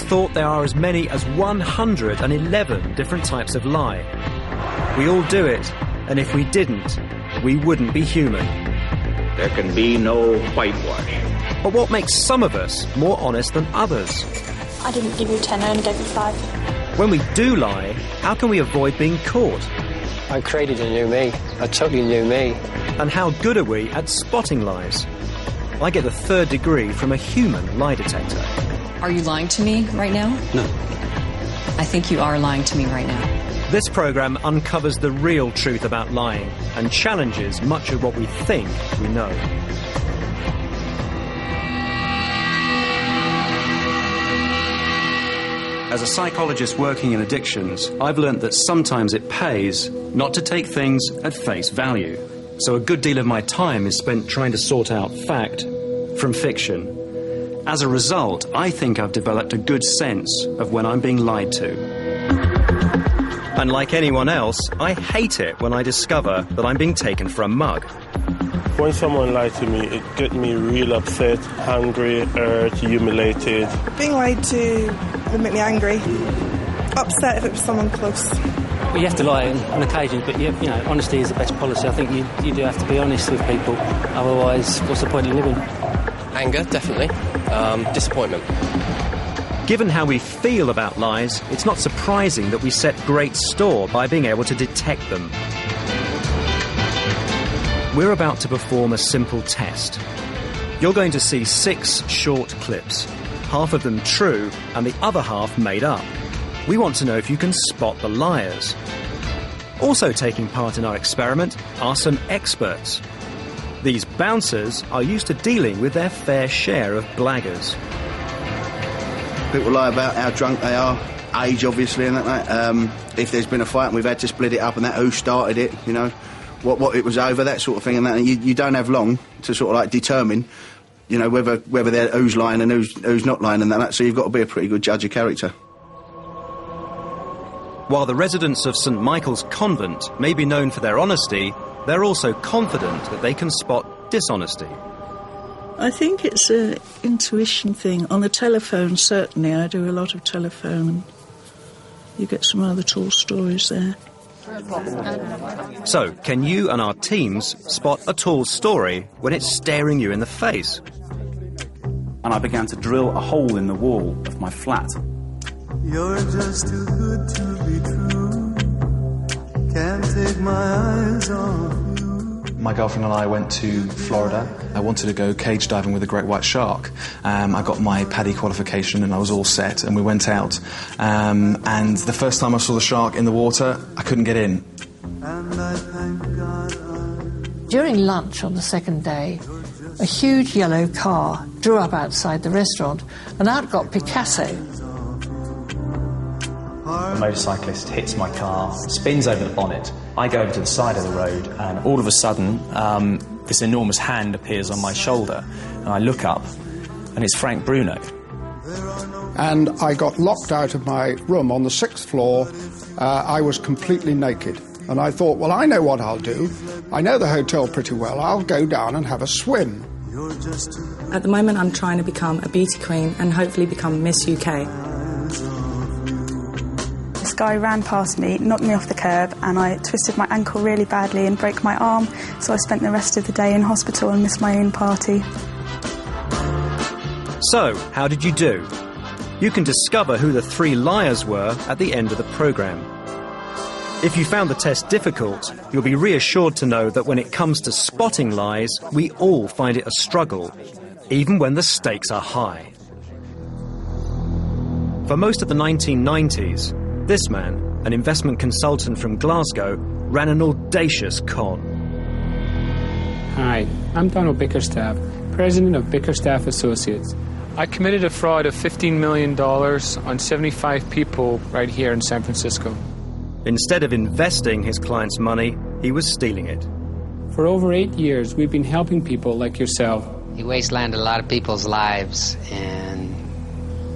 thought there are as many as 111 different types of lie. We all do it, and if we didn't, we wouldn't be human. There can be no whitewash. But what makes some of us more honest than others? I didn't give you a 10, I only gave you 5. When we do lie, how can we avoid being caught? I created a new me, a totally new me. And how good are we at spotting lies? I get a 3rd degree from a human lie detector. Are you lying to me right now? No. I think you are lying to me right now. This programme uncovers the real truth about lying and challenges much of what we think we know. As a psychologist working in addictions, I've learnt that sometimes it pays not to take things at face value. So a good deal of my time is spent trying to sort out fact from fiction. As a result, I think I've developed a good sense of when I'm being lied to. And like anyone else, I hate it when I discover that I'm being taken for a mug. When someone lies to me, it gets me real upset, angry, hurt, humiliated. Being lied to would make me angry. Upset if it was someone close. Well, you have to lie on occasions, but you know, honesty is the best policy. I think you do have to be honest with people, otherwise what's the point in living? Anger, definitely. Disappointment. Given how we feel about lies, it's not surprising that we set great store by being able to detect them. We're about to perform a simple test. You're going to see 6 short clips, half of them true and the other half made up. We want to know if you can spot the liars. Also taking part in our experiment are some experts. These bouncers are used to dealing with their fair share of blaggers. People lie about how drunk they are, age obviously, and that. If there's been a fight and we've had to split it up and that, who started it, you know, what it was over, that sort of thing, and that. And you don't have long to sort of like determine, you know, whether they're who's lying and who's not lying and that. So you've got to be a pretty good judge of character. While the residents of St Michael's Convent may be known for their honesty, they're also confident that they can spot dishonesty. I think it's an intuition thing. On the telephone, certainly, I do a lot of telephone. You get some other tall stories there. So, can you and our teams spot a tall story when it's staring you in the face? And I began to drill a hole in the wall of my flat. You're just too good to be true. Can't take my eyes off you. My girlfriend and I went to Florida. I wanted to go cage diving with a great white shark. I got my PADI qualification and I was all set, and we went out. And the first time I saw the shark in the water, I couldn't get in. And I thank God. During lunch on the second day, a huge yellow car drew up outside the restaurant, and out got Picasso. The motorcyclist hits my car, spins over the bonnet. I go over to the side of the road, and all of a sudden, this enormous hand appears on my shoulder. And I look up, and it's Frank Bruno. And I got locked out of my room on the 6th floor. I was completely naked. And I thought, well, I know what I'll do. I know the hotel pretty well. I'll go down and have a swim. At the moment, I'm trying to become a beauty queen and hopefully become Miss UK. This guy ran past me, knocked me off the curb, and I twisted my ankle really badly and broke my arm, so I spent the rest of the day in hospital and missed my own party. So, how did you do? You can discover who the 3 liars were at the end of the programme. If you found the test difficult, you'll be reassured to know that when it comes to spotting lies, we all find it a struggle, even when the stakes are high. For most of the 1990s, this man, an investment consultant from Glasgow, ran an audacious con. Hi, I'm Donald Bickerstaff, president of Bickerstaff Associates. I committed a fraud of $15 million on 75 people right here in San Francisco. Instead of investing his client's money, he was stealing it. For over 8 years, we've been helping people like yourself. He wastelanded a lot of people's lives and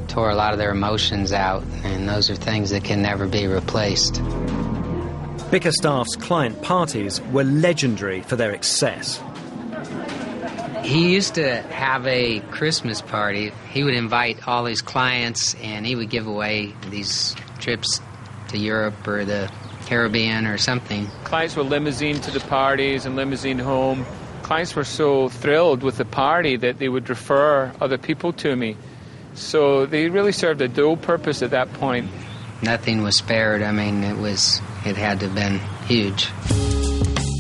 tore a lot of their emotions out, and those are things that can never be replaced. Bickerstaff's client parties were legendary for their excess. He used to have a Christmas party. He would invite all his clients, and he would give away these trips to Europe or the Caribbean or something. Clients were limousine to the parties and limousine home. Clients were so thrilled with the party that they would refer other people to me. So they really served a dual purpose at that point. Nothing was spared. I mean, it had to have been huge.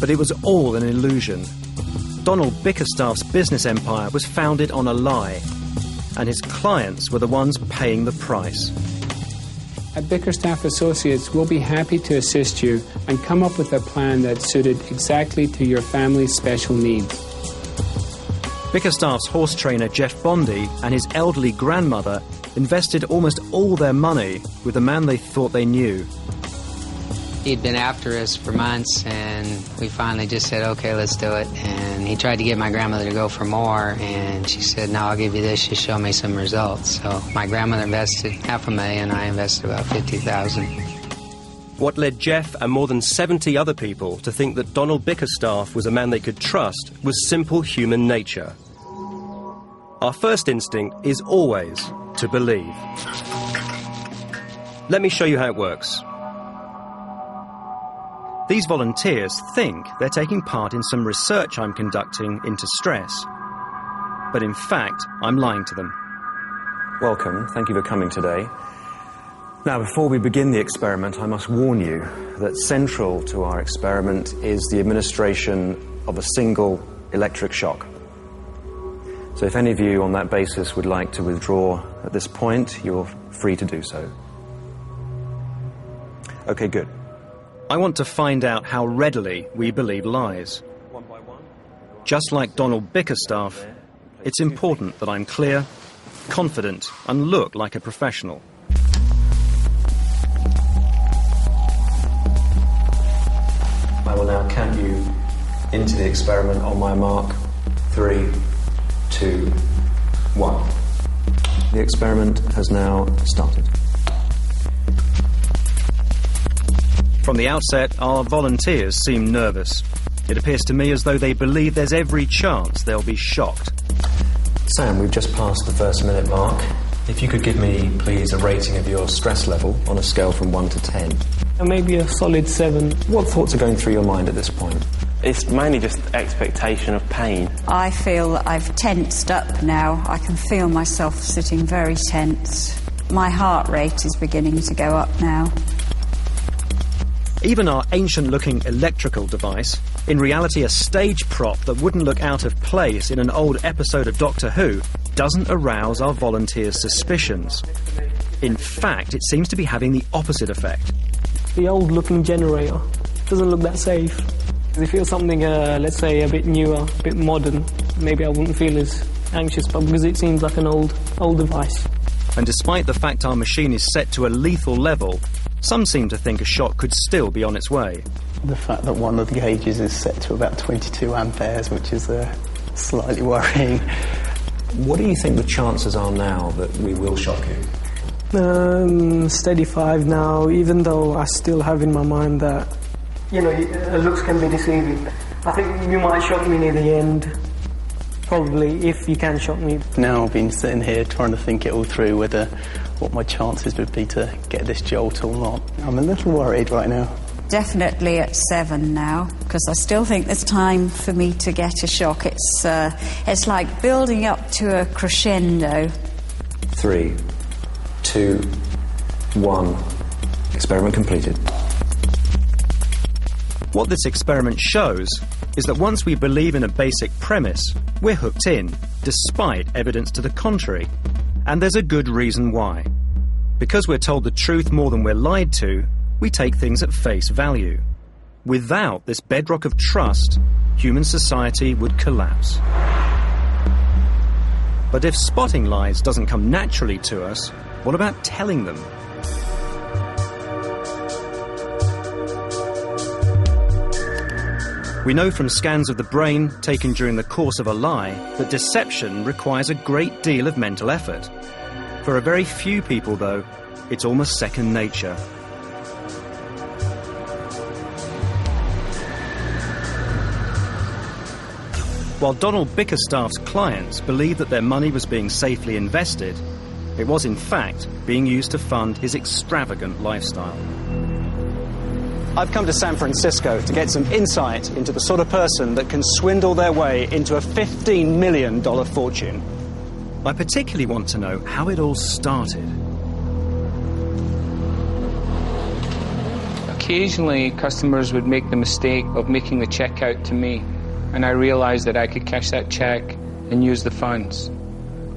But it was all an illusion. Donald Bickerstaff's business empire was founded on a lie, and his clients were the ones paying the price. At Bickerstaff Associates, we'll be happy to assist you and come up with a plan that's suited exactly to your family's special needs. Bickerstaff's horse trainer Jeff Bondy and his elderly grandmother invested almost all their money with a man they thought they knew. He'd been after us for months, and we finally just said, okay, let's do it. And he tried to get my grandmother to go for more, and she said, no, I'll give you this, just show me some results. So my grandmother invested $500,000, I invested about $50,000. What led Jeff and more than 70 other people to think that Donald Bickerstaff was a man they could trust was simple human nature. Our first instinct is always to believe. Let me show you how it works. These volunteers think they're taking part in some research I'm conducting into stress. But in fact, I'm lying to them. Welcome. Thank you for coming today. Now, before we begin the experiment, I must warn you that central to our experiment is the administration of a single electric shock. So if any of you on that basis would like to withdraw at this point, you're free to do so. Okay, good. I want to find out how readily we believe lies. Just like Donald Bickerstaff, it's important that I'm clear, confident, and look like a professional. I will now count you into the experiment on my mark. 3, 2, 1. The experiment has now started. From the outset, our volunteers seem nervous. It appears to me as though they believe there's every chance they'll be shocked. Sam, we've just passed the first minute mark. If you could give me, please, a rating of your stress level on a scale from 1 to 10. Maybe a solid 7. What thoughts are going through your mind at this point? It's mainly just expectation of pain. I feel that I've tensed up now. I can feel myself sitting very tense. My heart rate is beginning to go up now. Even our ancient-looking electrical device, in reality a stage prop that wouldn't look out of place in an old episode of Doctor Who, doesn't arouse our volunteers' suspicions. In fact, it seems to be having the opposite effect. The old-looking generator doesn't look that safe. If it was something, let's say, a bit newer, a bit modern, maybe I wouldn't feel as anxious, but because it seems like an old device. And despite the fact our machine is set to a lethal level, some seem to think a shock could still be on its way. The fact that one of the gauges is set to about 22 amperes, which is slightly worrying. What do you think the chances are now that we will shock you? Steady 5 now, even though I still have in my mind that, looks can be deceiving. I think you might shock me near the end. Probably, if you can shock me. Now I've been sitting here trying to think it all through, what my chances would be to get this jolt or not. I'm a little worried right now. Definitely at 7 now, because I still think there's time for me to get a shock. It's like building up to a crescendo. 3, 2, 1. Experiment completed. What this experiment shows is that once we believe in a basic premise, we're hooked in, despite evidence to the contrary. And there's a good reason why. Because we're told the truth more than we're lied to, we take things at face value. Without this bedrock of trust, human society would collapse. But if spotting lies doesn't come naturally to us, what about telling them? We know from scans of the brain taken during the course of a lie that deception requires a great deal of mental effort. For a very few people, though, it's almost second nature. While Donald Bickerstaff's clients believed that their money was being safely invested, it was in fact being used to fund his extravagant lifestyle. I've come to San Francisco to get some insight into the sort of person that can swindle their way into a $15 million fortune. I particularly want to know how it all started. Occasionally, customers would make the mistake of making the check out to me, and I realized that I could cash that check and use the funds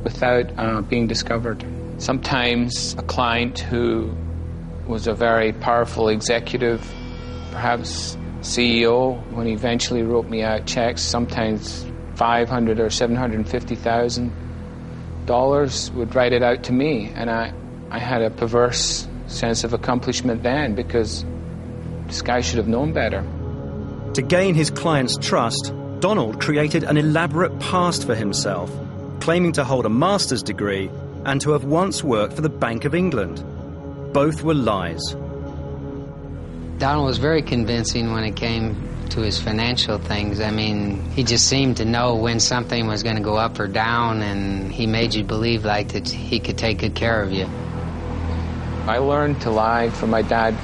without being discovered. Sometimes a client who was a very powerful executive, perhaps CEO, when he eventually wrote me out checks, sometimes $500,000 or $750,000, would write it out to me, and I had a perverse sense of accomplishment then, because this guy should have known better. To gain his clients' trust, Donald created an elaborate past for himself, claiming to hold a master's degree and to have once worked for the Bank of England. Both were lies. Donald was very convincing when it came to his financial things. I mean, he just seemed to know when something was going to go up or down, and he made you believe like that he could take good care of you. I learned to lie from my dad,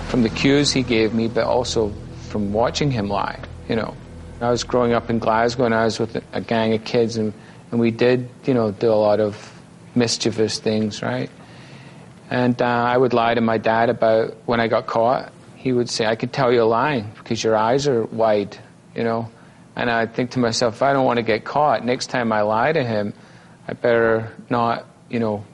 from the cues he gave me, but also from watching him lie, you know. I was growing up in Glasgow, and I was with a gang of kids, and we did, you know, do a lot of mischievous things, right? And I would lie to my dad about when I got caught. He would say, I could tell you're lying because your eyes are wide, you know. And I'd think to myself, if I don't want to get caught, next time I lie to him, I better not, you know,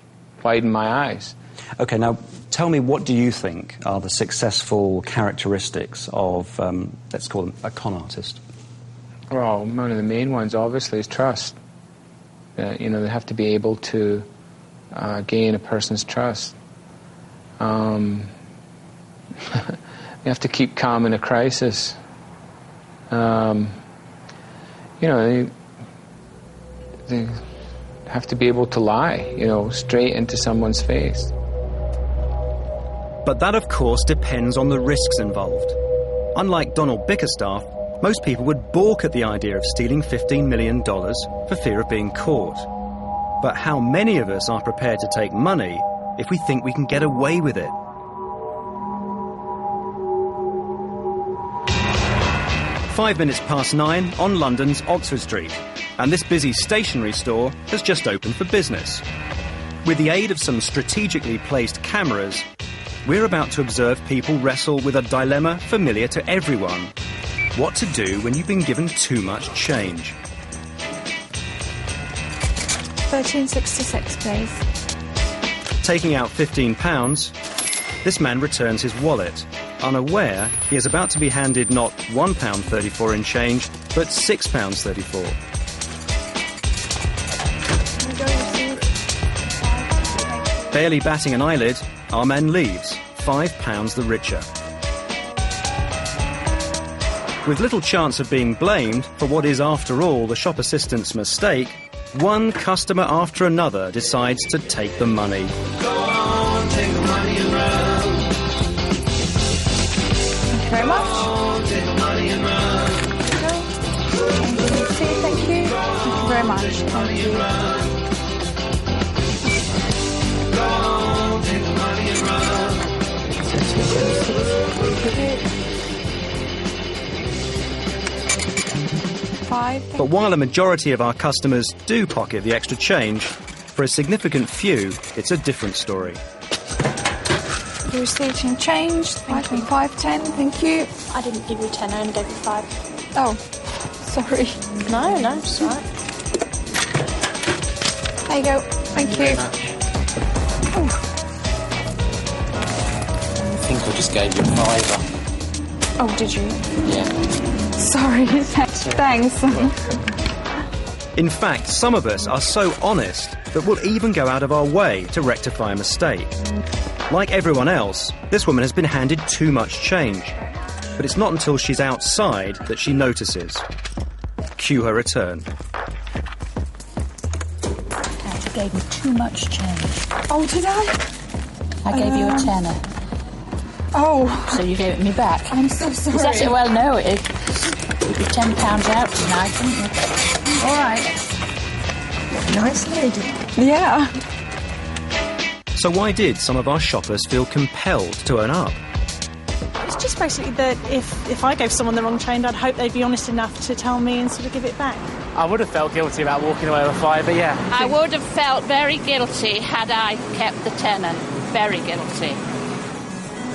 widen my eyes. Okay, now tell me, what do you think are the successful characteristics of, let's call them, a con artist? Well, one of the main ones, obviously, is trust. You know, they have to be able to gain a person's trust. You have to keep calm in a crisis. You know, they have to be able to lie, you know, straight into someone's face. But that, of course, depends on the risks involved. Unlike Donald Bickerstaff, most people would balk at the idea of stealing $15 million for fear of being caught. But how many of us are prepared to take money if we think we can get away with it? Five minutes past 9 on London's Oxford Street, and this busy stationery store has just opened for business. With the aid of some strategically placed cameras, we're about to observe people wrestle with a dilemma familiar to everyone: what to do when you've been given too much change. £13.66, please. Taking out £15, this man returns his wallet, unaware he is about to be handed not £1.34 in change, but £6.34. Barely batting an eyelid, our man leaves, £5 the richer. With little chance of being blamed for what is, after all, the shop assistant's mistake, one customer after another decides to take the money. Go on, take the money and run. Thank you very much. Go on, take the money and run. Thank you. Thank you very much. Thank you. Go on, take the money and run. But while a majority of our customers do pocket the extra change, for a significant few, it's a different story. You received some change, £5.10, thank you. I didn't give you a 10, I only gave you 5. Oh, sorry. No, it's all right. There you go, thank you. I think I just gave you a £5. Oh, did you? Yeah. Sorry, thanks. In fact, some of us are so honest that we'll even go out of our way to rectify a mistake. Like everyone else, this woman has been handed too much change. But it's not until she's outside that she notices. Cue her return. You gave me too much change. Oh, did I? I gave you a tenner. Oh. So you gave it me back. I'm so sorry. Well, no, you'd be £10 out tonight, wouldn't you? All right. Nice lady. Yeah. So why did some of our shoppers feel compelled to own up? It's just basically that if I gave someone the wrong change, I'd hope they'd be honest enough to tell me and sort of give it back. I would have felt guilty about walking away with a fiver, yeah. I would have felt very guilty had I kept the tenner. Very guilty.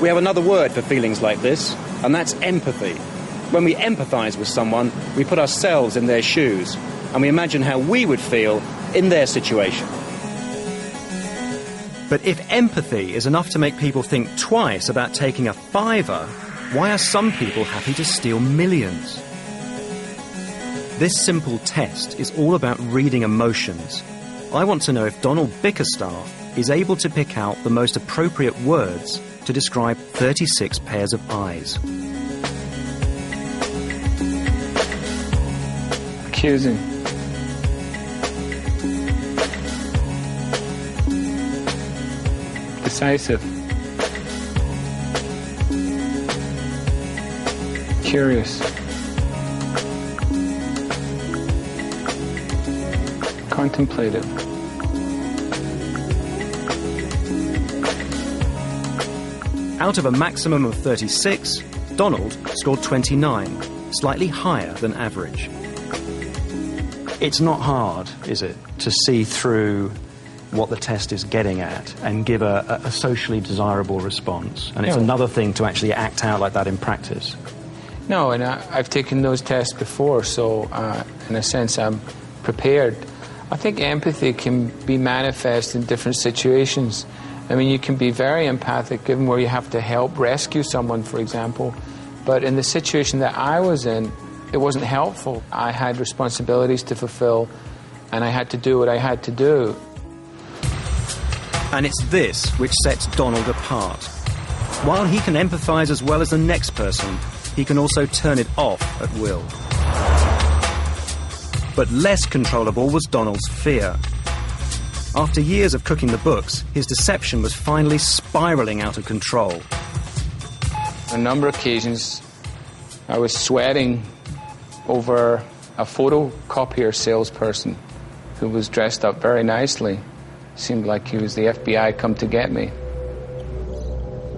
We have another word for feelings like this, and that's empathy. When we empathise with someone, we put ourselves in their shoes, and we imagine how we would feel in their situation. But if empathy is enough to make people think twice about taking a fiver, why are some people happy to steal millions? This simple test is all about reading emotions. I want to know if Donald Bickerstaff is able to pick out the most appropriate words to describe 36 pairs of eyes. Accusing. Decisive. Curious. Contemplative. Out of a maximum of 36, Donald scored 29, slightly higher than average. It's not hard, is it, to see through what the test is getting at and give a socially desirable response. And it's another thing to actually act out like that in practice. No, and I've taken those tests before, so in a sense I'm prepared. I think empathy can be manifest in different situations. I mean, you can be very empathic given where you have to help rescue someone, for example. But in the situation that I was in, it wasn't helpful. I had responsibilities to fulfill, and I had to do what I had to do. And it's this which sets Donald apart. While he can empathise as well as the next person, he can also turn it off at will. But less controllable was Donald's fear. After years of cooking the books, his deception was finally spiralling out of control. On a number of occasions, I was sweating over a photocopier salesperson who was dressed up very nicely. Seemed like he was the FBI come to get me.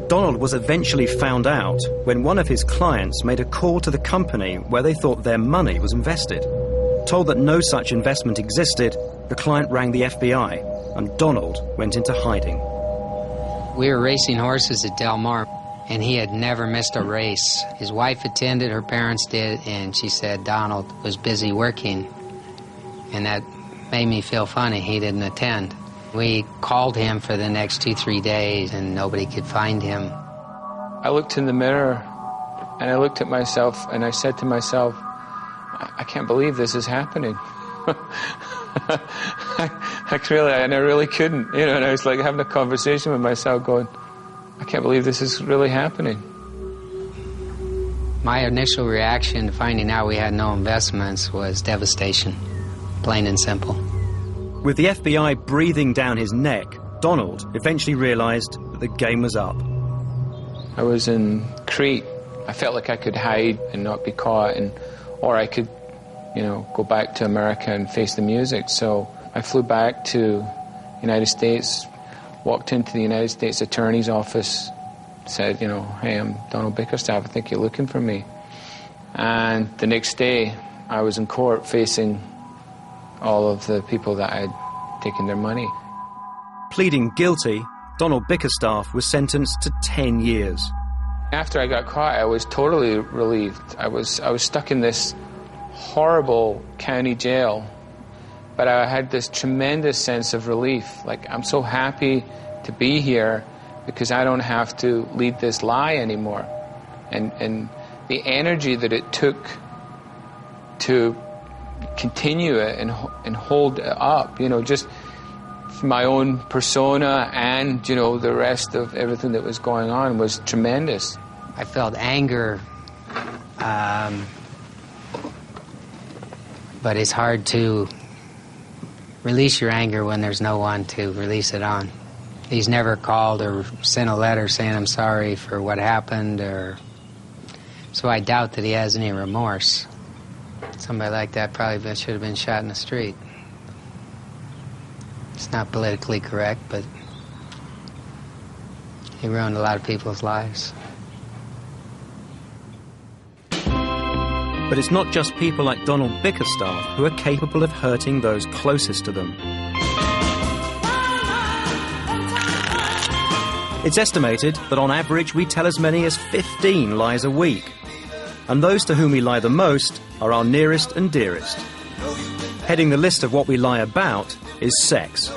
Donald was eventually found out when one of his clients made a call to the company where they thought their money was invested. Told that no such investment existed, the client rang the FBI, and Donald went into hiding. We were racing horses at Del Mar, and he had never missed a race. His wife attended, her parents did, and she said Donald was busy working. And that made me feel funny. He didn't attend. We called him for the next 2-3 days, and nobody could find him. I looked in the mirror, and I looked at myself, and I said to myself, I can't believe this is happening. I really couldn't, and I was like having a conversation with myself going, I can't believe this is really happening. My initial reaction to finding out we had no investments was devastation, plain and simple. With the FBI breathing down his neck, Donald eventually realised that the game was up. I was in Crete. I felt like I could hide and not be caught, or I could, go back to America and face the music. So I flew back to the United States, walked into the United States Attorney's office, said, hey, I'm Donald Bickerstaff, I think you're looking for me. And the next day, I was in court facing all of the people that had taken their money. Pleading guilty, Donald Bickerstaff was sentenced to 10 years. After I got caught, I was totally relieved. I was stuck in this horrible county jail, but I had this tremendous sense of relief. Like, I'm so happy to be here because I don't have to lead this lie anymore. And the energy that it took to continue it and hold it up, just my own persona and, the rest of everything that was going on was tremendous. I felt anger, but it's hard to release your anger when there's no one to release it on. He's never called or sent a letter saying I'm sorry for what happened, so I doubt that he has any remorse. Somebody like that probably should have been shot in the street. It's not politically correct, but he ruined a lot of people's lives. But it's not just people like Donald Bickerstaff who are capable of hurting those closest to them. It's estimated that on average we tell as many as 15 lies a week. And those to whom we lie the most are our nearest and dearest. Heading the list of what we lie about is sex.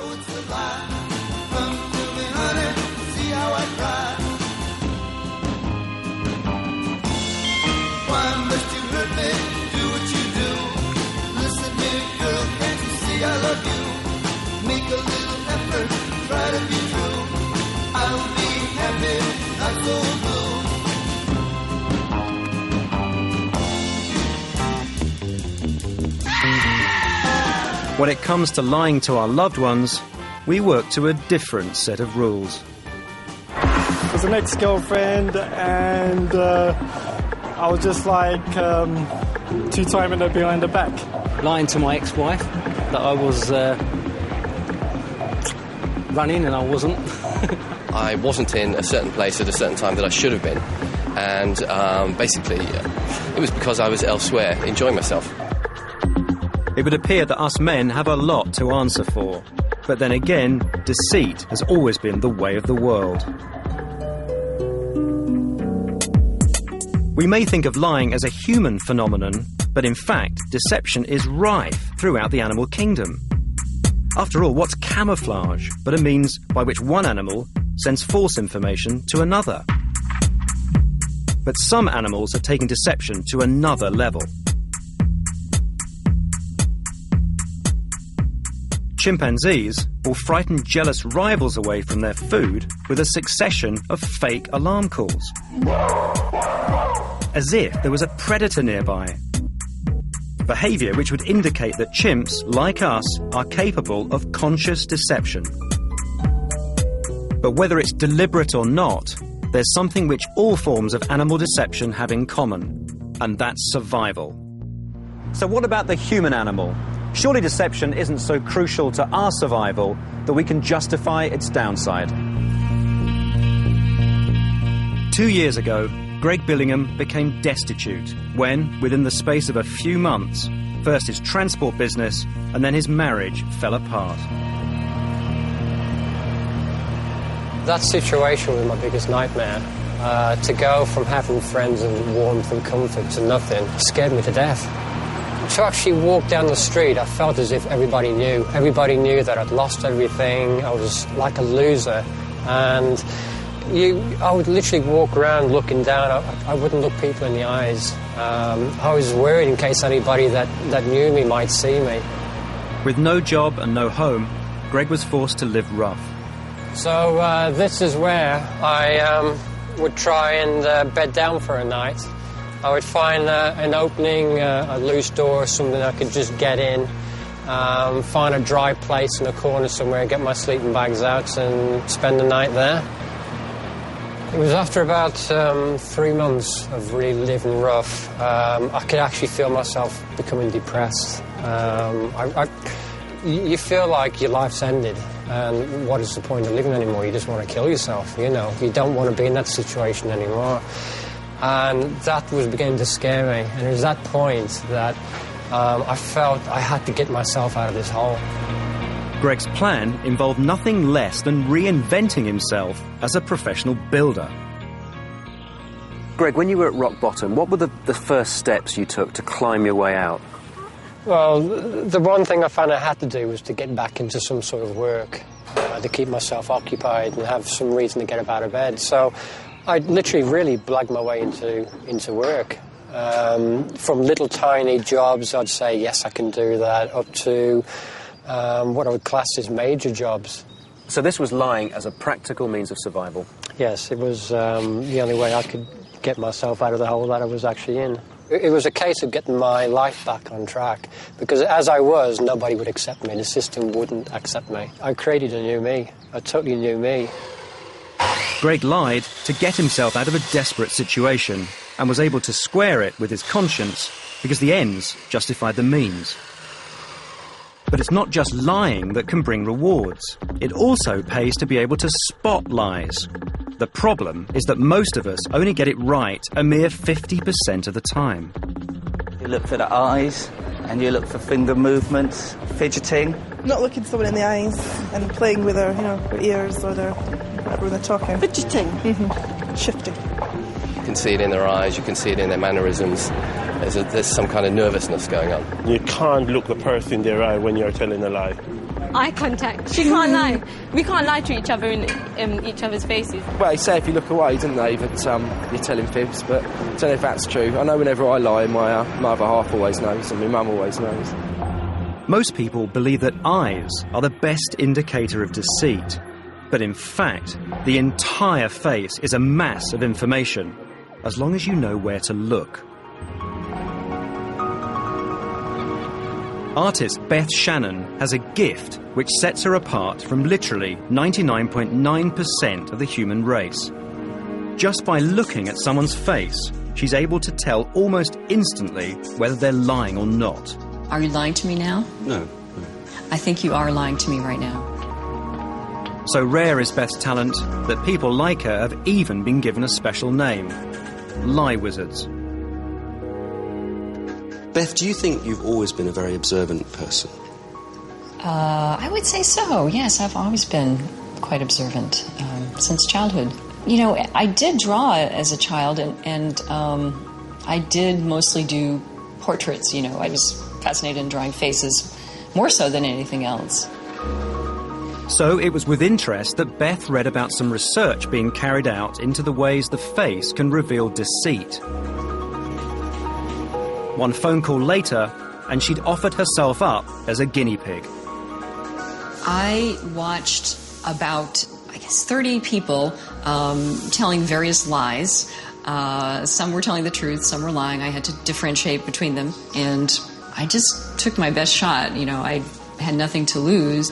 When it comes to lying to our loved ones, we work to a different set of rules. It was an ex-girlfriend, and I was just like two-timing her behind the back. Lying to my ex-wife that I was running and I wasn't. I wasn't in a certain place at a certain time that I should have been, and basically it was because I was elsewhere enjoying myself. It would appear that us men have a lot to answer for. But then again, deceit has always been the way of the world. We may think of lying as a human phenomenon, but in fact, deception is rife throughout the animal kingdom. After all, what's camouflage but a means by which one animal sends false information to another? But some animals have taken deception to another level. Chimpanzees will frighten jealous rivals away from their food with a succession of fake alarm calls, as if there was a predator nearby. Behaviour which would indicate that chimps, like us, are capable of conscious deception. But whether it's deliberate or not, there's something which all forms of animal deception have in common, and that's survival. So what about the human animal? Surely deception isn't so crucial to our survival that we can justify its downside. 2 years ago, Greg Billingham became destitute when, within the space of a few months, first his transport business and then his marriage fell apart. That situation was my biggest nightmare. To go from having friends and warmth and comfort to nothing scared me to death. To actually walk down the street, I felt as if everybody knew. Everybody knew that I'd lost everything. I was like a loser. And I would literally walk around looking down. I wouldn't look people in the eyes. I was worried in case anybody that knew me might see me. With no job and no home, Greg was forced to live rough. So this is where I would try and bed down for a night. I would find an opening, a loose door, something I could just get in, find a dry place in a corner somewhere, get my sleeping bags out and spend the night there. It was after about 3 months of really living rough, I could actually feel myself becoming depressed. You feel like your life's ended, and what is the point of living anymore? You just want to kill yourself, you know. You don't want to be in that situation anymore. And that was beginning to scare me. And it was that point that I felt I had to get myself out of this hole. Greg's plan involved nothing less than reinventing himself as a professional builder. Greg, when you were at rock bottom, what were the first steps you took to climb your way out? Well, the one thing I found I had to do was to get back into some sort of work, to keep myself occupied and have some reason to get up out of bed. So I literally really blagged my way into work. From little tiny jobs, I'd say, yes, I can do that, up to what I would class as major jobs. So this was lying as a practical means of survival? Yes, it was the only way I could get myself out of the hole that I was actually in. It was a case of getting my life back on track, because as I was, nobody would accept me. The system wouldn't accept me. I created a new me, a totally new me. Greg lied to get himself out of a desperate situation and was able to square it with his conscience because the ends justified the means. But it's not just lying that can bring rewards. It also pays to be able to spot lies. The problem is that most of us only get it right a mere 50% of the time. You look for the eyes, and you look for finger movements, fidgeting. Not looking someone in the eyes and playing with their, their ears or their whatever when they're talking. Fidgeting. Mm-hmm. Shifting. You can see it in their eyes, you can see it in their mannerisms. There's some kind of nervousness going on. You can't look the person in their eye when you're telling a lie. Eye contact. She can't lie. We can't lie to each other in each other's faces. Well, they say if you look away, don't they, that you're telling fibs, but I don't know if that's true. I know whenever I lie, my other half always knows, and my mum always knows. Most people believe that eyes are the best indicator of deceit. But in fact, the entire face is a mass of information, as long as you know where to look. Artist Beth Shannon has a gift which sets her apart from literally 99.9% of the human race. Just by looking at someone's face, she's able to tell almost instantly whether they're lying or not. Are you lying to me now? No. I think you are lying to me right now. So rare is Beth's talent that people like her have even been given a special name: lie wizards. Beth, do you think you've always been a very observant person? I would say so, yes. I've always been quite observant since childhood. You know, I did draw as a child, and I did mostly do portraits. You know, I was fascinated in drawing faces more so than anything else. So it was with interest that Beth read about some research being carried out into the ways the face can reveal deceit. One phone call later, and she'd offered herself up as a guinea pig. I watched about, 30 people telling various lies. Some were telling the truth, some were lying. I had to differentiate between them, and I just took my best shot. You know, I had nothing to lose.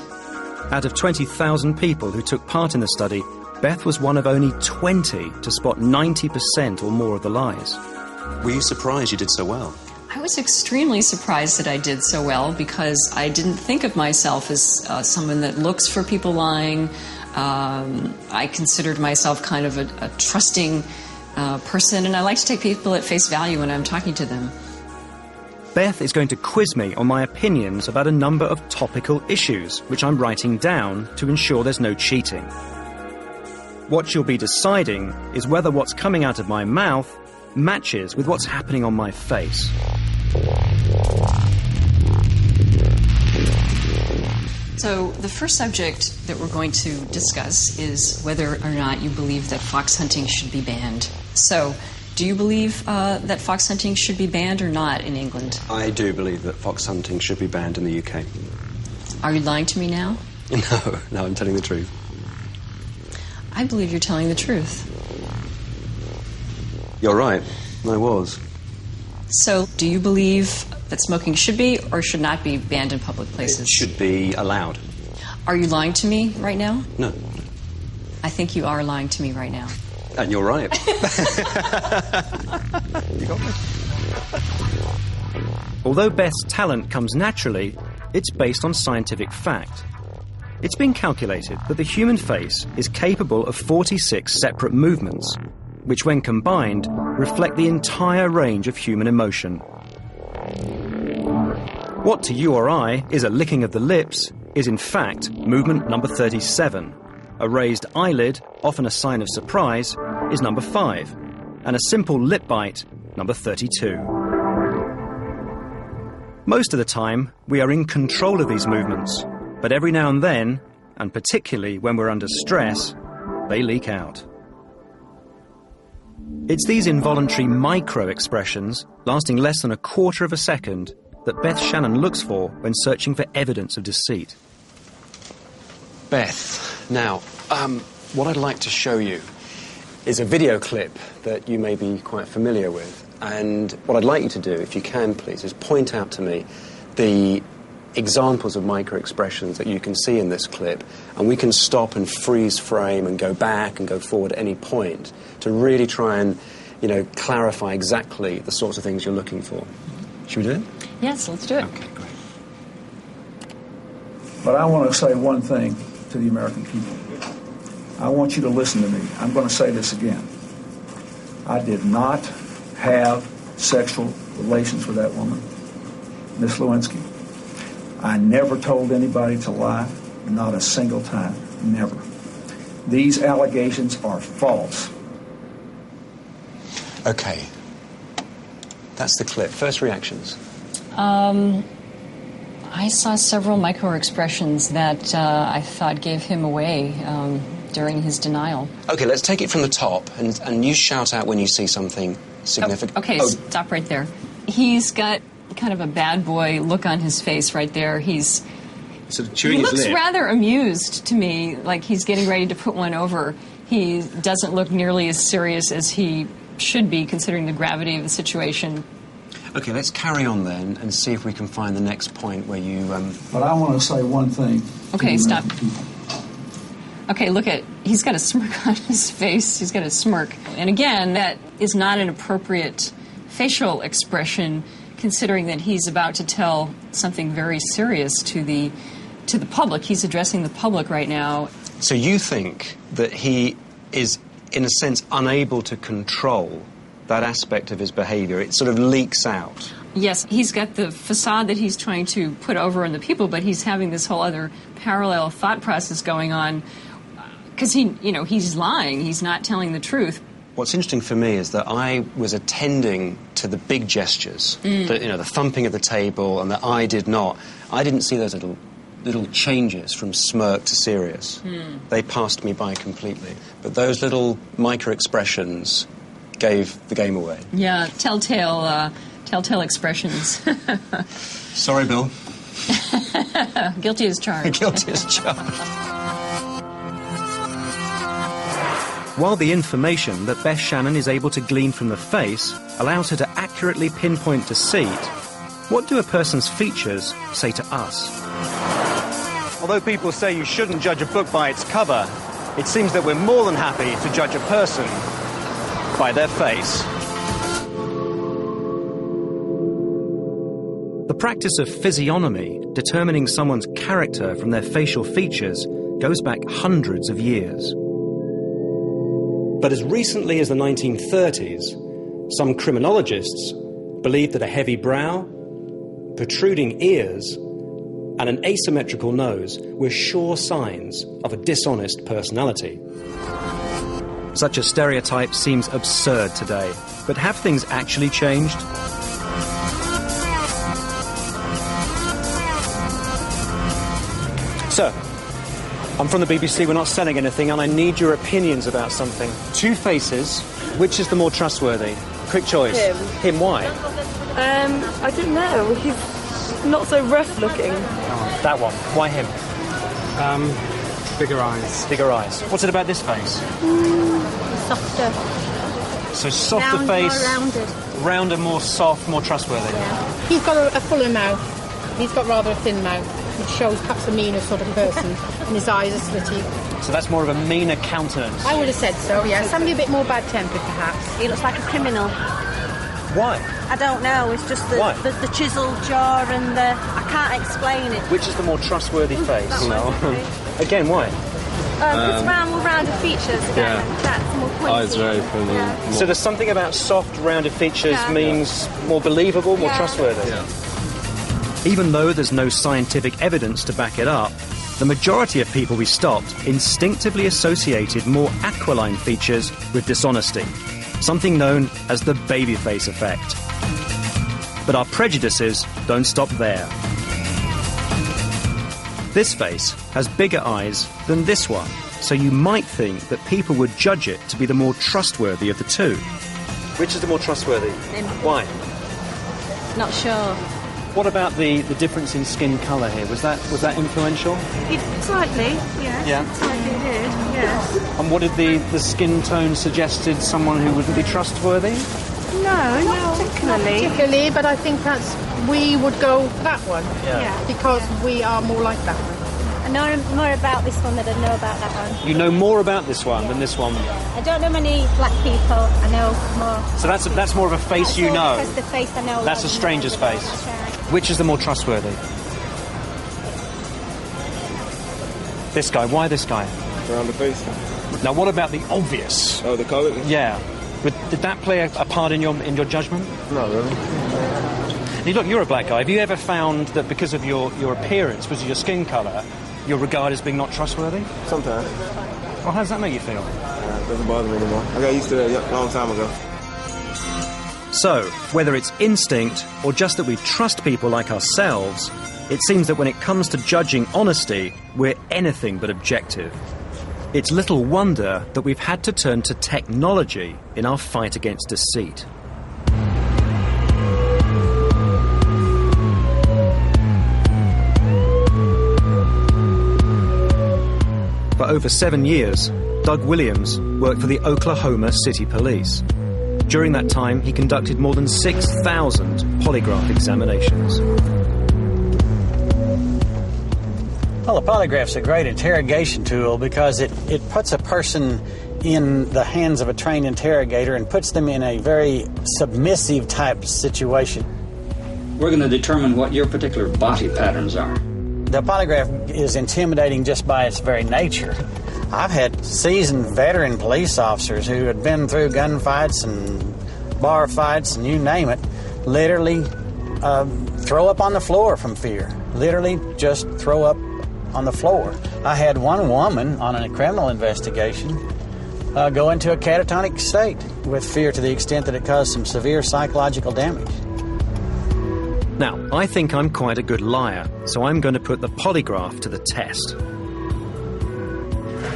Out of 20,000 people who took part in the study, Beth was one of only 20 to spot 90% or more of the lies. Were you surprised you did so well? I was extremely surprised that I did so well, because I didn't think of myself as someone that looks for people lying. I considered myself kind of a trusting person, and I like to take people at face value when I'm talking to them. Beth is going to quiz me on my opinions about a number of topical issues, which I'm writing down to ensure there's no cheating. What she'll be deciding is whether what's coming out of my mouth matches with what's happening on my face. So the first subject that we're going to discuss is whether or not you believe that fox hunting should be banned. So, do you believe that fox hunting should be banned or not in England? I do believe that fox hunting should be banned in the UK. Are you lying to me now? No, I'm telling the truth. I believe you're telling the truth. You're right, I was. So, do you believe that smoking should be or should not be banned in public places? It should be allowed. Are you lying to me right now? No. I think you are lying to me right now. And you're right. You got me. Although Beth's talent comes naturally, it's based on scientific fact. It's been calculated that the human face is capable of 46 separate movements, which when combined reflect the entire range of human emotion. What to you or I is a licking of the lips is in fact movement number 37. A raised eyelid, often a sign of surprise, is number 5, and a simple lip bite, number 32. Most of the time, we are in control of these movements, but every now and then, and particularly when we're under stress, they leak out. It's these involuntary micro-expressions, lasting less than a quarter of a second, that Beth Shannon looks for when searching for evidence of deceit. Beth, now, what I'd like to show you is a video clip that you may be quite familiar with. And what I'd like you to do, if you can please, is point out to me the examples of micro-expressions that you can see in this clip, and we can stop and freeze frame and go back and go forward at any point to really try and, you know, clarify exactly the sorts of things you're looking for. Should we do it? Yes, let's do it. Okay, great. But I want to say one thing to the American people. I want you to listen to me. I'm going to say this again. I did not have sexual relations with that woman, Miss Lewinsky. I never told anybody to lie, not a single time, never. These allegations are false. Okay. That's the clip. First reactions. I saw several micro-expressions that I thought gave him away during his denial. Okay, let's take it from the top, and you shout out when you see something significant. Okay, stop right there. He's got kind of a bad boy look on his face right there. He's sort of chewing he his looks lip. rather amused to me, like he's getting ready to put one over. He doesn't look nearly as serious as he should be, considering the gravity of the situation. Okay, let's carry on then and see if we can find the next point where you... But I want to say one thing. Okay, stop. Okay, look at... He's got a smirk on his face. He's got a smirk. And again, that is not an appropriate facial expression, considering that he's about to tell something very serious to the public. He's addressing the public right now. So you think that he is, in a sense, unable to control that aspect of his behaviour? It sort of leaks out. Yes, he's got the facade that he's trying to put over on the people, but he's having this whole other parallel thought process going on because he's lying. He's not telling the truth. What's interesting for me is that I was attending to the big gestures, the thumping of the table, and that I did not. I didn't see those little changes from smirk to serious. They passed me by completely. But those little micro-expressions gave the game away. Yeah, telltale expressions. Sorry, Bill. Guilty as charged. Guilty as charged. While the information that Beth Shannon is able to glean from the face allows her to accurately pinpoint deceit, what do a person's features say to us? Although people say you shouldn't judge a book by its cover, it seems that we're more than happy to judge a person by their face. The practice of physiognomy, determining someone's character from their facial features, goes back hundreds of years. But as recently as the 1930s, some criminologists believed that a heavy brow, protruding ears, and an asymmetrical nose were sure signs of a dishonest personality. Such a stereotype seems absurd today, but have things actually changed? Sir, I'm from the BBC, we're not selling anything, and I need your opinions about something. Two faces, which is the more trustworthy? Quick choice. Him, why? I don't know. He's not so rough looking. Oh, that one. Why him? Bigger eyes. Bigger eyes. What's it about this face? Softer. So softer face, more rounded. Rounder, more soft, more trustworthy. Yeah. He's got a fuller mouth. He's got rather a thin mouth, which shows perhaps a meaner sort of person, and his eyes are slitty. So that's more of a meaner countenance. I would have said so, yeah. Somebody a bit more bad-tempered, perhaps. He looks like a criminal. Why? I don't know. It's just the chiseled jaw and the... I can't explain it. Which is the more trustworthy face? No. Again, why? Because rounded features again. Yeah. That's more pointy. Eyes very funny. Yeah. So there's something about soft, rounded features means more believable, more trustworthy. Yeah. Even though there's no scientific evidence to back it up, the majority of people we stopped instinctively associated more aquiline features with dishonesty, something known as the babyface effect. But our prejudices don't stop there. This face has bigger eyes than this one, so you might think that people would judge it to be the more trustworthy of the two. Which is the more trustworthy? Why? Not sure. What about the difference in skin colour here? Was that influential? Slightly, yes. Yeah. Slightly did, yes. And what did the skin tone suggested someone who wouldn't be trustworthy? No, not particularly, but I think we would go for that one. Yeah. Because we are more like that one. I know more about this one than I know about that one. You know more about this one than this one. I don't know many black people. I know more. So that's more of a face you know. That's the face I know. That's a stranger's face. That's right. Which is the more trustworthy? This guy. Why this guy? Around the face. Now, what about the obvious? Oh, the colour? Yeah. But did that play a part in your judgment? Not really. Now, look, you're a black guy. Have you ever found that because of your appearance, because of your skin colour, you're regarded as being not trustworthy? Sometimes. Well, how does that make you feel? It doesn't bother me anymore. I got used to that a long time ago. So, whether it's instinct or just that we trust people like ourselves, it seems that when it comes to judging honesty, we're anything but objective. It's little wonder that we've had to turn to technology in our fight against deceit. For over 7 years, Doug Williams worked for the Oklahoma City Police. During that time, he conducted more than 6,000 polygraph examinations. Well, a polygraph's a great interrogation tool because it puts a person in the hands of a trained interrogator and puts them in a very submissive type situation. We're going to determine what your particular body patterns are. The polygraph is intimidating just by its very nature. I've had seasoned veteran police officers who had been through gunfights and bar fights and you name it, literally throw up on the floor from fear. Literally just throw up on the floor. I had one woman on a criminal investigation go into a catatonic state with fear to the extent that it caused some severe psychological damage. Now, I think I'm quite a good liar, so I'm going to put the polygraph to the test.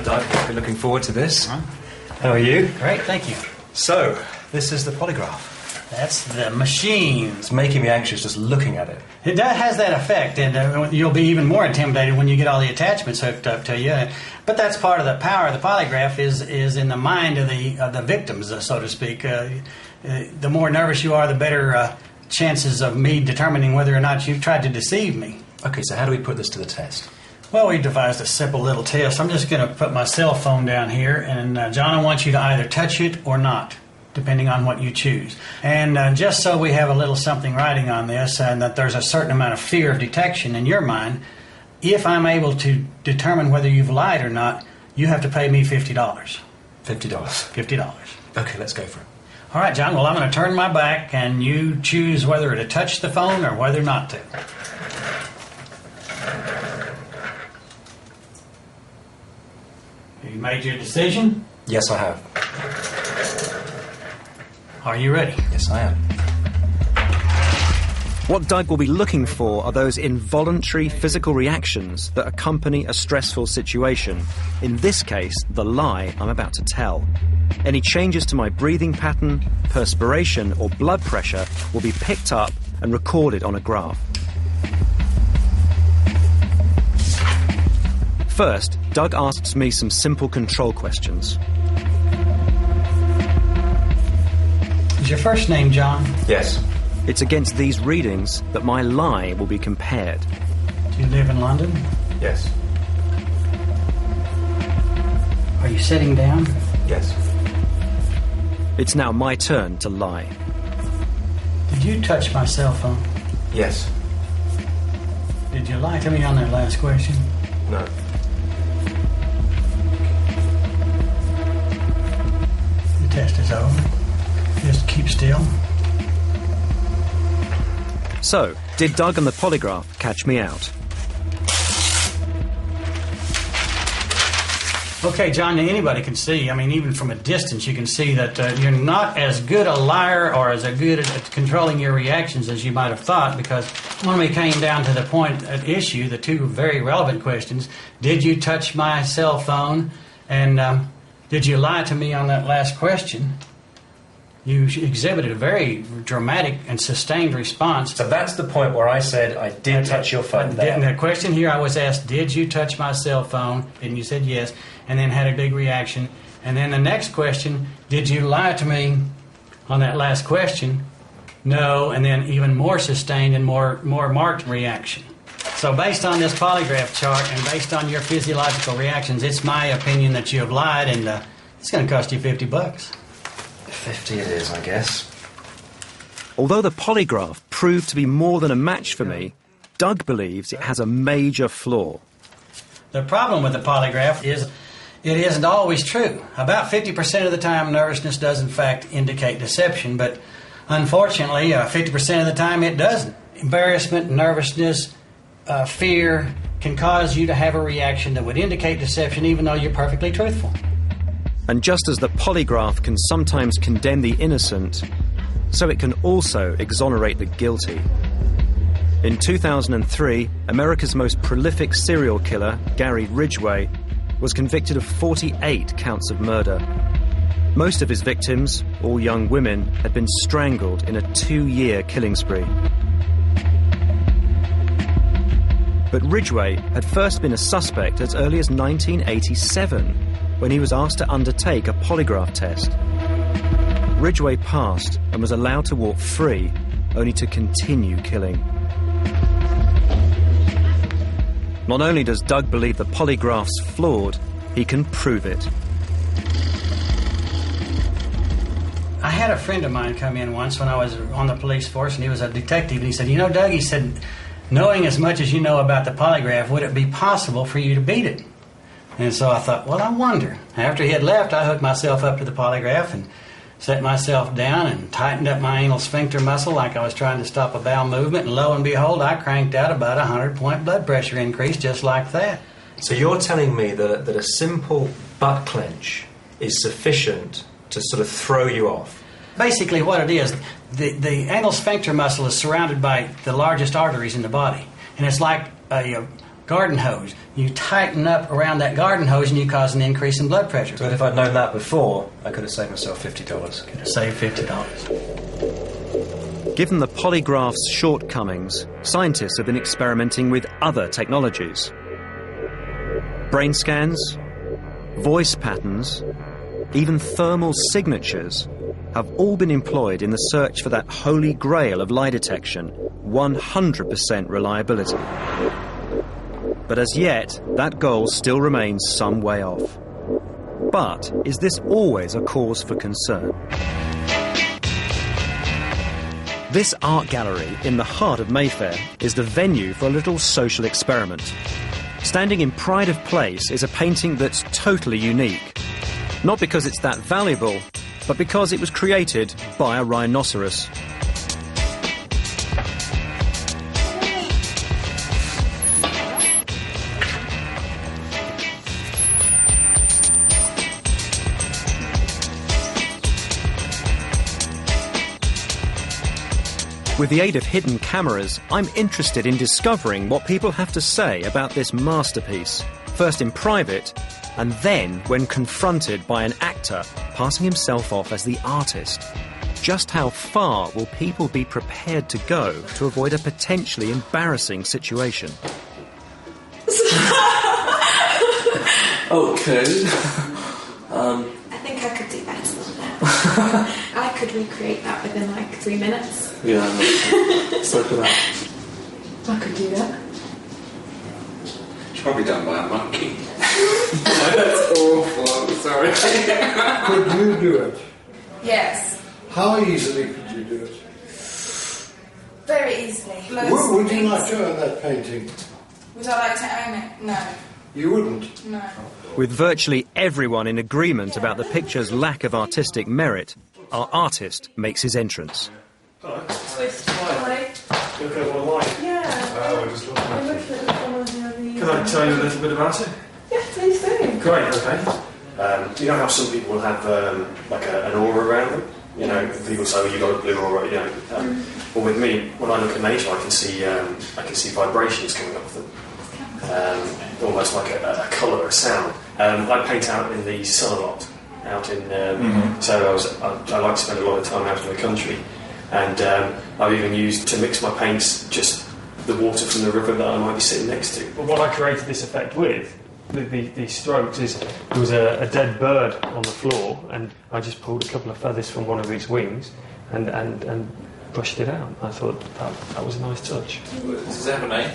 Doug, we're looking forward to this. How are you? Great, thank you. So, this is the polygraph. That's the machine. It's making me anxious just looking at it. It has that effect, and you'll be even more intimidated when you get all the attachments hooked up to you. But that's part of the power of the polygraph is in the mind of the victims, so to speak. The more nervous you are, the better chances of me determining whether or not you've tried to deceive me. Okay, so how do we put this to the test? Well, we devised a simple little test. I'm just going to put my cell phone down here, and John, I want you to either touch it or not, depending on what you choose. And just so we have a little something writing on this, and that there's a certain amount of fear of detection in your mind, if I'm able to determine whether you've lied or not, you have to pay me $50. $50? $50. Okay, let's go for it. All right, John, well, I'm going to turn my back, and you choose whether to touch the phone or whether not to. Have you made your decision? Yes, I have. Are you ready? Yes, I am. What Doug will be looking for are those involuntary physical reactions that accompany a stressful situation. In this case, the lie I'm about to tell. Any changes to my breathing pattern, perspiration, or blood pressure will be picked up and recorded on a graph. First, Doug asks me some simple control questions. Is your first name John? Yes. It's against these readings that my lie will be compared. Do you live in London? Yes. Are you sitting down? Yes. It's now my turn to lie. Did you touch my cell phone? Yes. Did you lie to me on that last question? No. The test is over. Just keep still. So, did Doug and the polygraph catch me out? Okay, John, anybody can see, I mean, even from a distance, you can see that you're not as good a liar or as good at controlling your reactions as you might have thought, because when we came down to the point at issue, the two very relevant questions, did you touch my cell phone, and did you lie to me on that last question? You exhibited a very dramatic and sustained response. So that's the point where I said I did touch your phone there. The question here I was asked, did you touch my cell phone? And you said yes, and then had a big reaction. And then the next question, did you lie to me on that last question, no, and then even more sustained and more marked reaction. So based on this polygraph chart and based on your physiological reactions, it's my opinion that you have lied, and it's going to cost you $50. 50 it is, I guess. Although the polygraph proved to be more than a match for me, Doug believes it has a major flaw. The problem with the polygraph is it isn't always true. About 50% of the time, nervousness does in fact indicate deception, but unfortunately, 50% of the time it doesn't. Embarrassment, nervousness, fear can cause you to have a reaction that would indicate deception even though you're perfectly truthful. And just as the polygraph can sometimes condemn the innocent, so it can also exonerate the guilty. In 2003, America's most prolific serial killer, Gary Ridgway, was convicted of 48 counts of murder. Most of his victims, all young women, had been strangled in a 2-year killing spree. But Ridgway had first been a suspect as early as 1987, when he was asked to undertake a polygraph test. Ridgway passed and was allowed to walk free, only to continue killing. Not only does Doug believe the polygraph's flawed, he can prove it. I had a friend of mine come in once when I was on the police force, and he was a detective, and he said, "You know, Doug," he said, "knowing as much as you know about the polygraph, would it be possible for you to beat it?" And so I thought, well, I wonder. After he had left, I hooked myself up to the polygraph and set myself down and tightened up my anal sphincter muscle like I was trying to stop a bowel movement, and lo and behold, I cranked out about a 100-point blood pressure increase just like that. So you're telling me that a simple butt clench is sufficient to sort of throw you off? Basically what it is, the anal sphincter muscle is surrounded by the largest arteries in the body, and it's like a garden hose. You tighten up around that garden hose and you cause an increase in blood pressure. But if I'd known that before, I could have saved myself $50. Could have saved $50. Given the polygraph's shortcomings, scientists have been experimenting with other technologies. Brain scans, voice patterns, even thermal signatures have all been employed in the search for that holy grail of lie detection, 100% reliability. But as yet, that goal still remains some way off. But is this always a cause for concern? This art gallery in the heart of Mayfair is the venue for a little social experiment. Standing in pride of place is a painting that's totally unique. Not because it's that valuable, but because it was created by a rhinoceros. With the aid of hidden cameras, I'm interested in discovering what people have to say about this masterpiece, first in private, and then when confronted by an actor passing himself off as the artist. Just how far will people be prepared to go to avoid a potentially embarrassing situation? Okay. I think I could do better than that. I could recreate that within like 3 minutes. Yeah, I know. So could I. I could do that. It's probably done by a monkey. That's awful, I'm sorry. Could you do it? Yes. How easily could you do it? Very easily. Would you like to own that painting? Would I like to own it? No. You wouldn't? No. With virtually everyone in agreement about the picture's lack of artistic merit, our artist makes his entrance. Twist. Hi. Look at what I like. Yeah. We're just looking at it. Can I tell you a little bit about it? Yeah, please do. Great, okay. You know how some people will have like an aura around them? You know, people say, oh, you've got a blue aura, you know. Well, with me, when I look at nature, I can see vibrations coming off them. Almost like a colour, a sound. I paint out in the sun a lot, out in. So I like to spend a lot of time out in the country, and I've even used to mix my paints just the water from the river that I might be sitting next to. But what I created this effect with these strokes is there was a dead bird on the floor, and I just pulled a couple of feathers from one of its wings and brushed it out. I thought that was a nice touch. Does it have a name?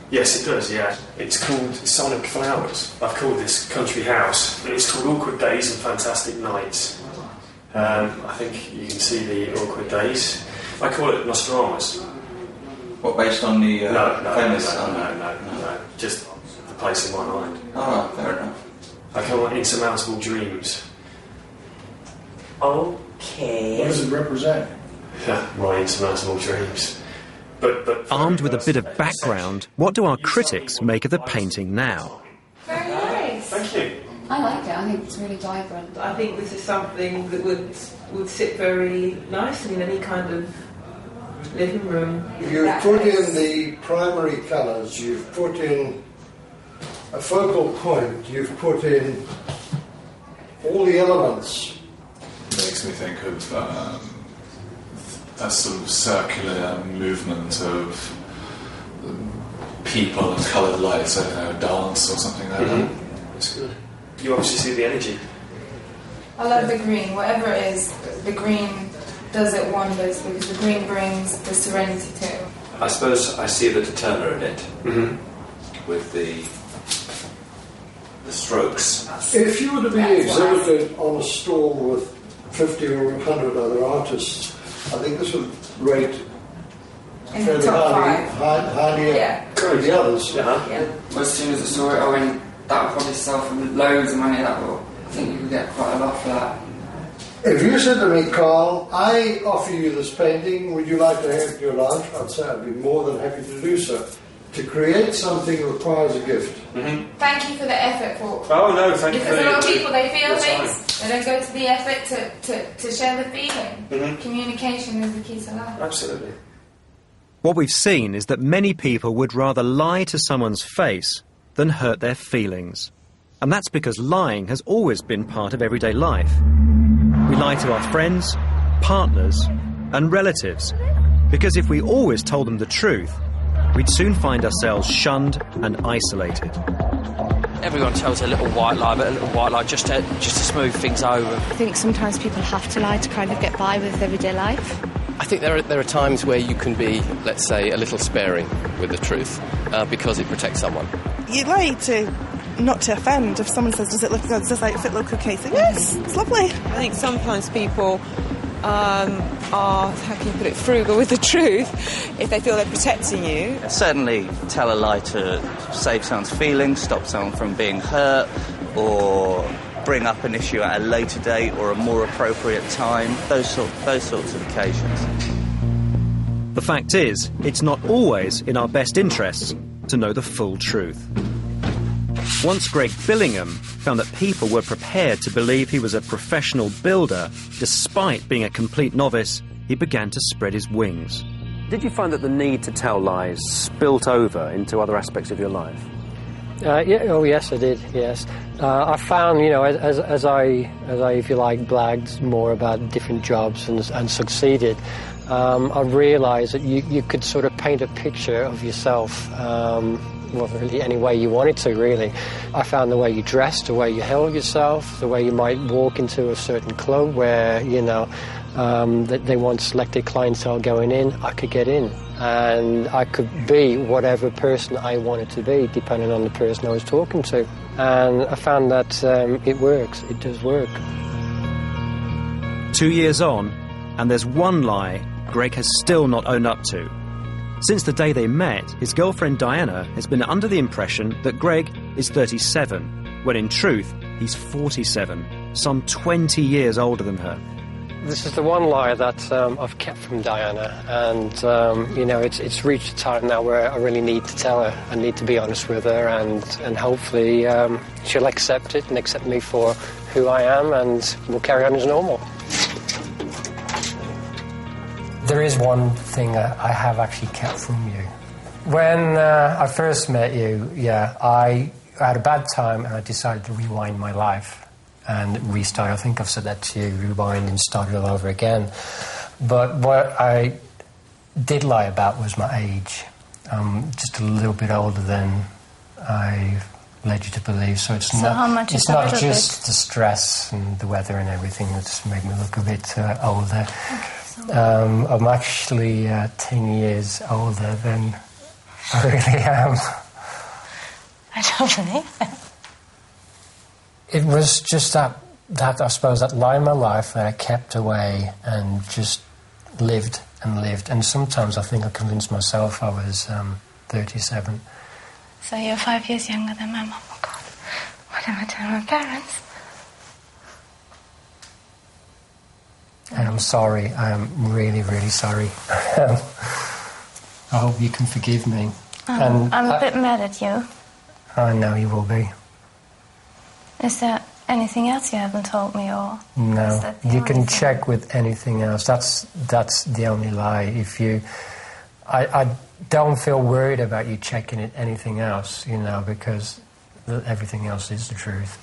Yes, it does, yeah. It's called Sign of Flowers. I've called this country house. It's called Awkward Days and Fantastic Nights. I think you can see the awkward days. I call it Nostradamus. What, based on the famous... No. Just the place in my mind. Oh, fair enough. I call it Insurmountable Dreams. Okay. What does it represent? My insurmountable dreams. But Armed with a bit of background, what do our critics make of the painting now? Very nice. Thank you. I like it. I think it's really vibrant. I think this is something that would sit very nicely in any kind of living room. You've put in the primary colours, you've put in a focal point, you've put in all the elements. It makes me think of a sort of circular movement of people and coloured lights, I don't know, dance or something like that. That's good. You obviously see the energy. I love the green. Whatever it is, the green does it wonders because the green brings the serenity too. I suppose I see the Turner in it with the strokes. If you were to be exhibited on a stall with 50 or 100 other artists, I think this would rate In the top highly five. the others. Well, as soon as I saw it, I went, that would probably sell for loads of money, that will. I think you could get quite a lot for that. If you said to me, Carl, I offer you this painting, would you like to have it your lunch? I'd say I'd be more than happy to do so. To create something requires a gift. Thank you for the effort, Paul. Oh no, thank you for Because a lot of your- people, they feel your things, they don't go to the effort to share the feeling. Communication is the key to life. Absolutely. What we've seen is that many people would rather lie to someone's face than hurt their feelings. And that's because lying has always been part of everyday life. We lie to our friends, partners, and relatives, because if we always told them the truth, we'd soon find ourselves shunned and isolated. Everyone tells a little white lie, just to smooth things over. I think sometimes people have to lie to kind of get by with everyday life. I think there are times where you can be, let's say, a little sparing with the truth because it protects someone. You lie to not to offend. If someone says, does this outfit look okay? Say, yes, it's lovely. I think sometimes people are, how can you put it, frugal with the truth if they feel they're protecting you. Certainly tell a lie to save someone's feelings, stop someone from being hurt, or bring up an issue at a later date or a more appropriate time, those sorts of occasions. The fact is, it's not always in our best interests to know the full truth. Once Greg Billingham found that people were prepared to believe he was a professional builder, despite being a complete novice, he began to spread his wings. Did you find that the need to tell lies spilt over into other aspects of your life? Yes, I did. Yes, I found, as I, if you like, blagged more about different jobs and succeeded. I realised that you could sort of paint a picture of yourself, really any way you wanted to. Really, I found the way you dressed, the way you held yourself, the way you might walk into a certain club where that they want selected clientele going in. I could get in. And I could be whatever person I wanted to be, depending on the person I was talking to. And I found that it works. It does work. 2 years on, and there's one lie Greg has still not owned up to. Since the day they met, his girlfriend Diana has been under the impression that Greg is 37, when in truth, he's 47, some 20 years older than her. This is the one lie that I've kept from Diana, and it's reached a time now where I really need to tell her. I need to be honest with her, and hopefully she'll accept it and accept me for who I am, and we'll carry on as normal. There is one thing that I have actually kept from you. When I first met you, I had a bad time, and I decided to rewind my life and restart. I think I've said that to you, rewind and start it all over again. But what I did lie about was my age. I'm just a little bit older than I led you to believe. So it's So not. how much it's is a not little just the stress and the weather and everything that's made me look a bit older. I'm actually 10 years older than I really am. I don't believe it. It was just that I suppose that lie in my life that I kept away and just lived and lived. And sometimes I think I convinced myself I was 37. So you're 5 years younger than my mum. Oh God, what am I telling my parents? And I'm sorry. I am really, really sorry. I hope you can forgive me. I'm a bit mad at you. I know you will be. Is there anything else you haven't told me, or No, is that the you only can thing? check with anything else. That's the only lie. If you, I don't feel worried about you checking it anything else, because everything else is the truth.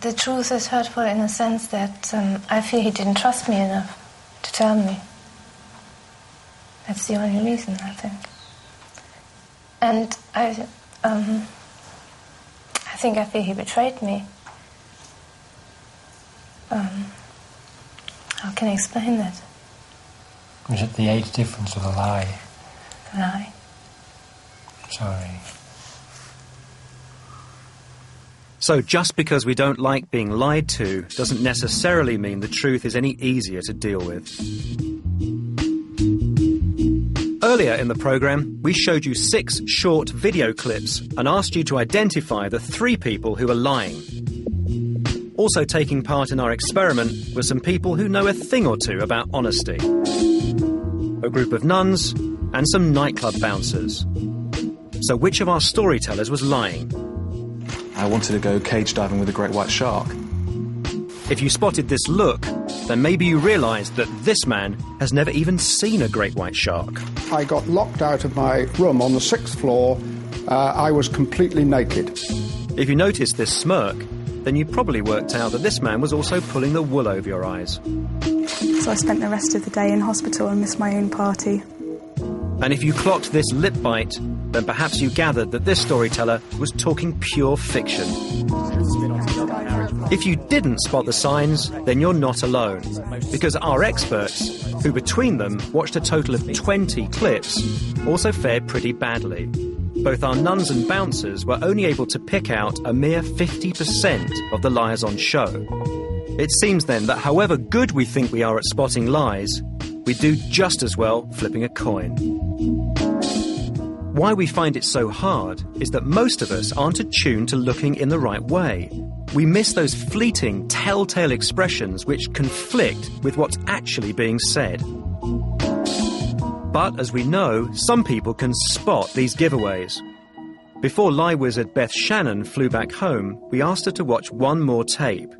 The truth is hurtful in the sense that I feel he didn't trust me enough to tell me. That's the only reason, I think. And I feel he betrayed me. How can I explain that? Is it the age difference or the lie? The lie. Sorry. So just because we don't like being lied to doesn't necessarily mean the truth is any easier to deal with. Earlier in the programme, we showed you 6 short video clips and asked you to identify the 3 people who are lying. Also taking part in our experiment were some people who know a thing or two about honesty. A group of nuns and some nightclub bouncers. So which of our storytellers was lying? I wanted to go cage diving with a great white shark. If you spotted this look, then maybe you realised that this man has never even seen a great white shark. I got locked out of my room on the 6th floor. I was completely naked. If you noticed this smirk, then you probably worked out that this man was also pulling the wool over your eyes. So I spent the rest of the day in hospital and missed my own party. And if you clocked this lip bite, then perhaps you gathered that this storyteller was talking pure fiction. If you didn't spot the signs, then you're not alone, because our experts, who between them watched a total of 20 clips, also fared pretty badly. Both our nuns and bouncers were only able to pick out a mere 50% of the liars on show. It seems then that however good we think we are at spotting lies, we do just as well flipping a coin. Why we find it so hard is that most of us aren't attuned to looking in the right way. We miss those fleeting, telltale expressions which conflict with what's actually being said. But as we know, some people can spot these giveaways. Before lie wizard Beth Shannon flew back home, we asked her to watch one more tape.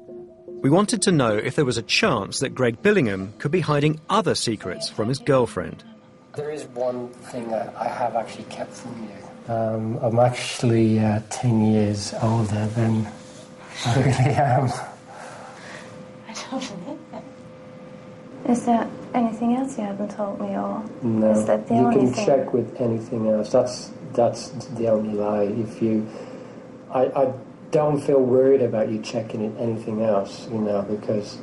We wanted to know if there was a chance that Greg Billingham could be hiding other secrets from his girlfriend. There is one thing that I have actually kept from you. I'm actually 10 years older than I really am. I don't believe it. Is there anything else you haven't told me, or No, is that the you only can thing? check with anything else. That's the only lie. If you, I don't feel worried about you checking it anything else, because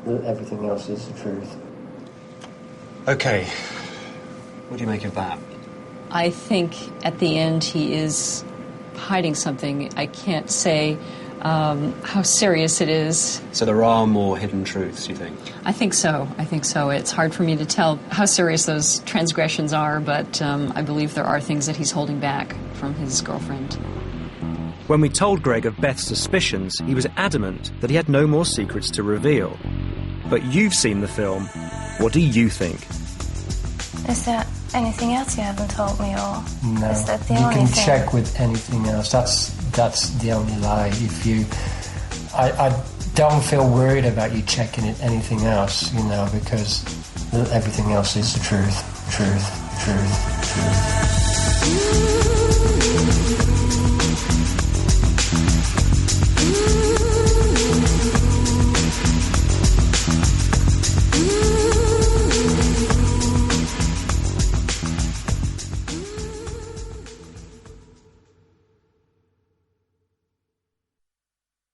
everything else is the truth. Okay. What do you make of that? I think at the end he is hiding something. I can't say how serious it is. So there are more hidden truths, you think? I think so. It's hard for me to tell how serious those transgressions are, but I believe there are things that he's holding back from his girlfriend. When we told Greg of Beth's suspicions, he was adamant that he had no more secrets to reveal. But you've seen the film. What do you think? Is there anything else you haven't told me, or No, is that the you only can thing? check with anything else. That's the only lie. If you, I don't feel worried about you checking it anything else, because everything else is the truth.